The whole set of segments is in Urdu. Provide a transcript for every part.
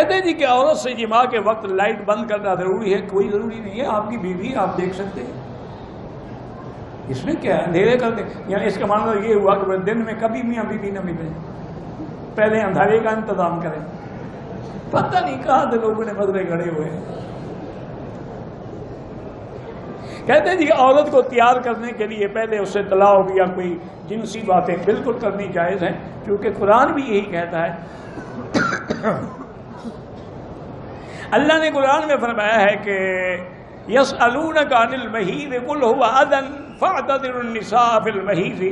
کہتے ہیں جی کہ عورت سے جماع کے وقت لائٹ بند کرنا ضروری ہے؟ کوئی ضروری نہیں ہے، آپ کی بیوی آپ دیکھ سکتے ہیں، اس میں کیا ہے، اندھیرے کر دیں. یعنی اس کا مطلب یہ ہوا کہ دن میں کبھی میاں بیوی نہ ملیں، پہلے اندھیرے کا انتظام کریں. پتہ نہیں کہاں سے لوگوں نے مسئلے گھڑے ہوئے ہیں. کہتے ہیں جی عورت کو تیار کرنے کے لیے پہلے اس سے طلاق یا کوئی جنسی باتیں بالکل کرنی جائز ہیں، کیونکہ قرآن بھی یہی کہتا ہے. اللہ نے قرآن میں فرمایا ہے کہ یسألونک عن المحیض قل هو اذى فاعتزلوا النساء في المحیض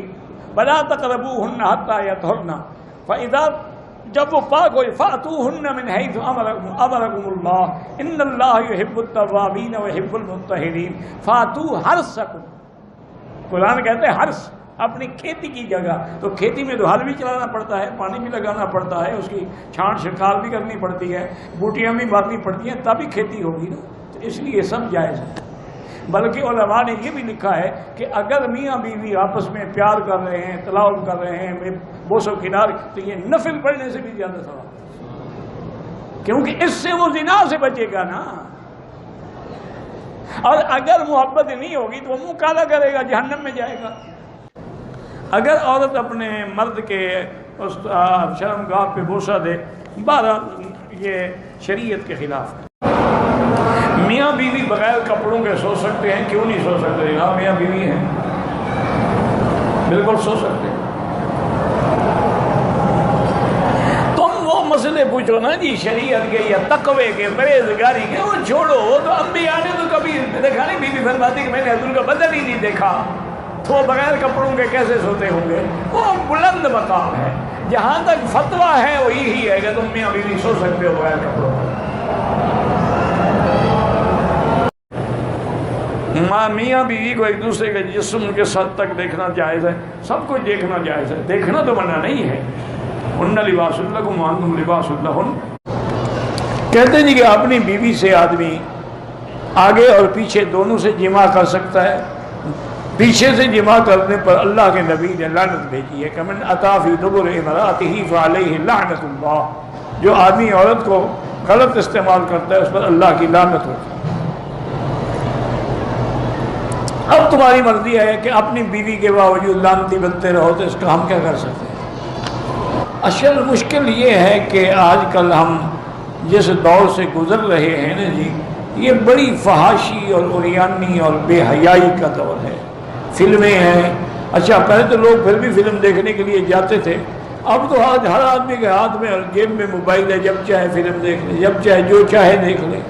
ولا تقربوهن حتى يطهرن فاذا جب وہ پاک ہوئے فاتوهن من حيث امركم الله ان الله يحب التوابين ويحب المطهرين فاتوا حرثكم. قرآن کہتے ہیں حرث اپنی کھیتی کی جگہ، تو کھیتی میں تو ہل بھی چلانا پڑتا ہے، پانی بھی لگانا پڑتا ہے، اس کی چھانٹ چھڑکاو بھی کرنی پڑتی ہے، بوٹیاں بھی مارنی پڑتی ہیں، تبھی کھیتی ہوگی نا. تو اس لیے سب جائز ہے. بلکہ علماء نے یہ بھی لکھا ہے کہ اگر میاں بیوی آپس میں پیار کر رہے ہیں، طلاق کر رہے ہیں، بوس و کنار، تو یہ نفل پڑھنے سے بھی زیادہ ثواب، کیونکہ اس سے وہ زنا سے بچے گا نا. اور اگر محبت نہیں ہوگی تو وہ منہ کالا کرے گا، جہنم میں جائے گا. اگر عورت اپنے مرد کے اس شرمگاہ پہ بوسہ دے، بہرحال یہ شریعت کے خلاف ہے. میاں بیوی بغیر کپڑوں کے سو سکتے ہیں؟ کیوں نہیں سو سکتے؟ ہاں میاں بیوی ہیں، بالکل سو سکتے ہیں. تم وہ مسئلے پوچھو نا جی شریعت کے یا تقوی کے، پرہیزگاری کے، وہ چھوڑو. وہ تو انبیاء نے تو کبھی دیکھا نہیں. بیوی فرماتی کہ میں نے حضور کا بدن ہی نہیں دیکھا، تو وہ بغیر کپڑوں کے کیسے سوتے ہوں گے؟ وہ بلند مقام ہے. جہاں تک فتویٰ ہے وہ یہی ہے کہ تم میاں بیوی سو سکتے ہو بغیر کپڑوں کے. میاں بیوی کو ایک دوسرے کے جسم کے ساتھ تک دیکھنا جائز ہے، سب کچھ دیکھنا جائز ہے، دیکھنا تو منع نہیں ہے. ہن لباس لکم وانتم لباس لہن. کہتے ہیں جی کہ اپنی بیوی سے آدمی آگے اور پیچھے دونوں سے جماع کر سکتا ہے. پیچھے سے جماع کرنے پر اللہ کے نبی نے لعنت بھیجی ہے کہ من اتی فی دبر امرأتہ فعلیہ لعنت اللہ. جو آدمی عورت کو غلط استعمال کرتا ہے اس پر اللہ کی لعنت ہوتی ہے. اب تمہاری مرضی ہے کہ اپنی بیوی کے باوجود لعنتی بنتے رہو، تو اس کا ہم کیا کر سکتے ہیں؟ اصل مشکل یہ ہے کہ آج کل ہم جس دور سے گزر رہے ہیں نا جی، یہ بڑی فحاشی اور عریانی اور بے حیائی کا دور ہے. فلمیں ہیں، اچھا پہلے تو لوگ پھر بھی فلم دیکھنے کے لیے جاتے تھے، اب تو آج ہر آدمی کے ہاتھ میں اور جیب میں موبائل ہے، جب چاہے فلم دیکھ لے، جب چاہے جو چاہے دیکھ لے.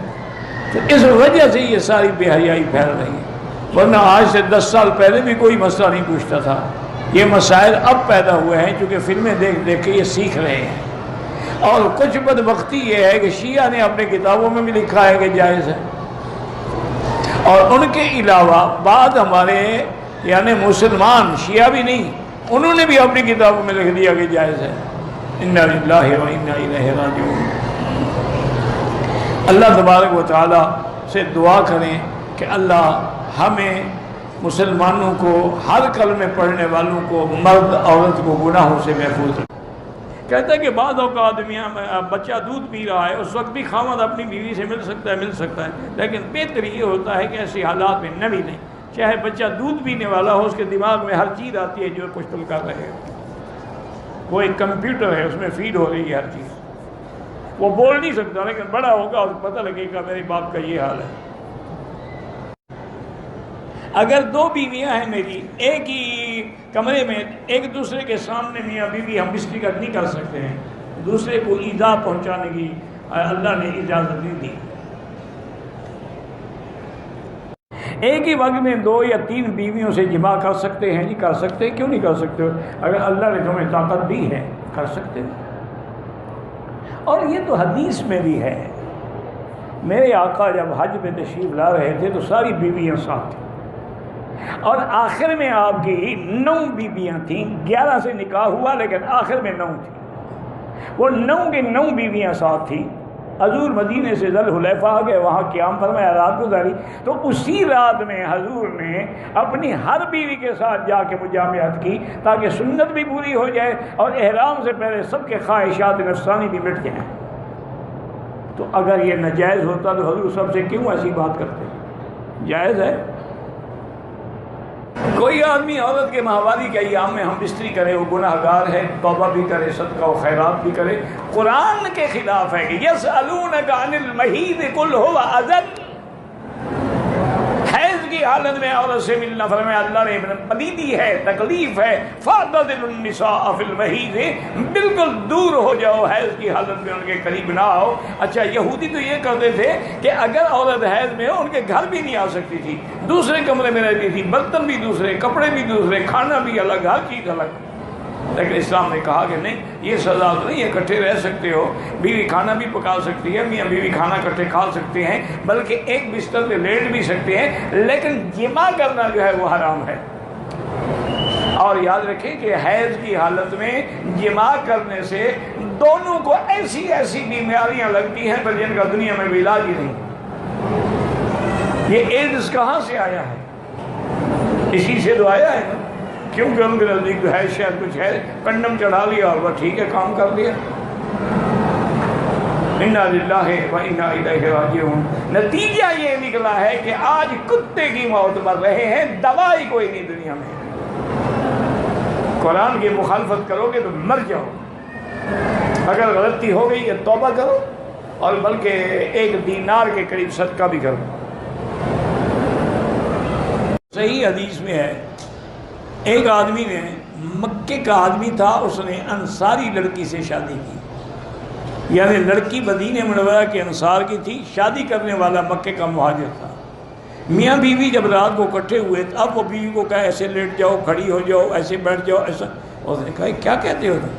تو اس وجہ سے یہ ساری بے حیائی پھیل رہی ہے. ورنہ آج سے 10 سال پہلے بھی کوئی مسئلہ نہیں پوچھتا تھا. یہ مسائل اب پیدا ہوئے ہیں کیونکہ فلمیں دیکھ دیکھ کے یہ سیکھ رہے ہیں. اور کچھ بدبختی یہ ہے کہ شیعہ نے اپنے کتابوں میں بھی لکھا ہے کہ جائز ہے، اور ان کے علاوہ بعد ہمارے یعنی مسلمان شیعہ بھی نہیں، انہوں نے بھی اپنی کتابوں میں لکھ دیا کہ جائز ہے. انا للہ و انا الیہ راجعون. اللہ تبارک و تعالی سے دعا کریں کہ اللہ ہمیں مسلمانوں کو، ہر کلمے پڑھنے والوں کو، مرد عورت کو گناہوں سے محفوظ رکھیں. کہتا ہے کہ بعض اوقات بچہ دودھ پی رہا ہے، اس وقت بھی خاوند اپنی بیوی سے مل سکتا ہے، لیکن بہتر یہ ہوتا ہے کہ ایسی حالات میں نہ ملیں. چاہے بچہ دودھ پینے والا ہو، اس کے دماغ میں ہر چیز آتی ہے جو کچھ تم کر رہے ہو. وہ ایک کمپیوٹر ہے، اس میں فیڈ ہو رہی ہے ہر چیز. وہ بول نہیں سکتا، لیکن بڑا ہوگا اور پتہ لگے گا میرے باپ کا یہ حال ہے. اگر 2 بیویاں ہیں میری، ایک ہی کمرے میں، ایک دوسرے کے سامنے میاں بیوی ہم اسپیکر نہیں کر سکتے ہیں، دوسرے کو ایذا پہنچانے کی اللہ نے اجازت نہیں دی. ایک ہی وقت میں 2 یا 3 بیویوں سے جماع کر سکتے ہیں؟ نہیں کر سکتے. کیوں نہیں کر سکتے؟ اگر اللہ نے تمہیں طاقت دی ہے کر سکتے ہیں. اور یہ تو حدیث میں بھی ہے. میرے آقا جب حج پہ تشریف لا رہے تھے تو ساری بیویاں ساتھ تھیں، اور آخر میں آپ کی 9 بیویاں تھیں. 11 سے نکاح ہوا لیکن آخر میں 9 تھیں. وہ 9 کے 9 بیویاں ساتھ تھیں. حضور مدینے سے ذوالحلیفہ آ گئے، وہاں قیام فرمایا، رات گزاری. تو اسی رات میں حضور نے اپنی ہر بیوی کے ساتھ جا کے مجامعت کی تاکہ سنت بھی پوری ہو جائے اور احرام سے پہلے سب کے خواہشات نفسانی بھی مٹ جائیں. تو اگر یہ ناجائز ہوتا تو حضور سب سے کیوں ایسی بات کرتے؟ جائز ہے۔ کوئی آدمی عورت کے ماہواری کے ایام میں ہم بستری کرے، وہ گناہ گار ہے، توبہ بھی کرے، صدقہ و خیرات بھی کرے، قرآن کے خلاف ہے کہ یسألونک عن المحیض قل هو اذى، حیض کی حالت میں عورت سے ملنا، فرمایا اللہ نے پلیدی ہے، تکلیف ہے، فاعتزلوا النساء فی المحیض، بالکل دور ہو جاؤ، حیض کی حالت میں ان کے قریب نہ آؤ۔ اچھا یہودی تو یہ کرتے تھے کہ اگر عورت حیض میں ہو ان کے گھر بھی نہیں آ سکتی تھی، دوسرے کمرے میں رہتی تھی، برتن بھی دوسرے، کپڑے بھی دوسرے، کھانا بھی الگ، ہر چیز الگ۔ لیکن اسلام نے کہا کہ نہیں، یہ سزا تو نہیں، اکٹھے رہ سکتے ہو، بیوی کھانا بھی پکا سکتی ہے، میاں بیوی کھانا اکٹھے کھا سکتے ہیں، بلکہ ایک بستر پہ لیٹ بھی سکتے ہیں، لیکن جماع کرنا جو ہے وہ حرام ہے۔ اور یاد رکھیں کہ حیض کی حالت میں جماع کرنے سے دونوں کو ایسی ایسی بیماریاں لگتی ہیں پر جن کا دنیا میں بھی علاج ہی نہیں۔ یہ ایڈز کہاں سے آیا ہے؟ اسی سے تو آیا ہے نا، کیونکہ ان کے نزدیک ہے شاید کچھ ہے، کنڈم چڑھا لیا اور وہ ٹھیک ہے، کام کر لیا۔ انا للہ و انا الیہ راجعون۔ نتیجہ یہ نکلا ہے کہ آج کتے کی موت مر رہے ہیں، دوائی کوئی نہیں دنیا میں۔ قرآن کی مخالفت کرو گے تو مر جاؤ، اگر غلطی ہو گئی ہے توبہ کرو، اور بلکہ 1 دینار کے قریب صدقہ بھی کرو۔ صحیح حدیث میں ہے، ایک آدمی نے، مکے کا آدمی تھا، اس نے انصاری لڑکی سے شادی کی، یعنی لڑکی مدینہ منورہ کے انصار کی تھی، شادی کرنے والا مکے کا مہاجر تھا۔ میاں بیوی جب رات کو اکٹھے ہوئے، اب وہ بیوی کو کہا ایسے لیٹ جاؤ، کھڑی ہو جاؤ، ایسے بیٹھ جاؤ، ایسا۔ اس نے کہا کیا کہتے ہو تم؟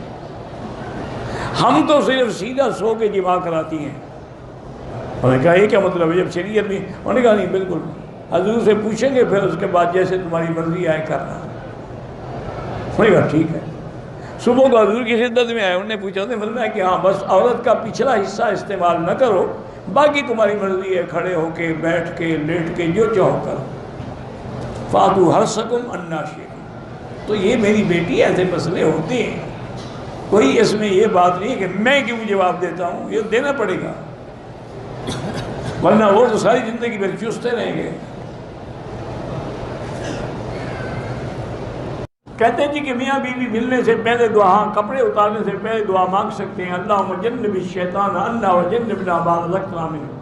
ہم تو صرف سیدھا سو کے جماع کراتی ہیں۔ انہوں نے کہا یہ کیا مطلب ہے جب شریعت میں؟ انہوں نے کہا نہیں، بالکل حضور سے پوچھیں گے، پھر اس کے بعد جیسے تمہاری مرضی آئے کرنا۔ انہوں نے کہا ٹھیک ہے۔ صبح کو حضور کی خدمت میں آئے، انہوں نے پوچھا، انہوں نے فرمایا کہ ہاں بس عورت کا پچھلا حصہ استعمال نہ کرو، باقی تمہاری مرضی ہے، کھڑے ہو کے، بیٹھ کے، لیٹ کے، جو چاہو کرو۔ فاتو حرثکم انا شئتم۔ تو یہ میری بیٹی، ایسے مسئلے ہوتے ہیں، کوئی اس میں یہ بات نہیں ہے کہ میں کیوں جواب دیتا ہوں، یہ دینا پڑے گا، ورنہ وہ تو ساری زندگی پھر چوستے رہیں گے۔ کہتے ہیں جی کہ میاں بیوی ملنے سے پہلے دعا، کپڑے اتارنے سے پہلے دعا مانگ سکتے ہیں، اللہم جنب الشیطان عنا وجنبنا ما رزقتنا منہ۔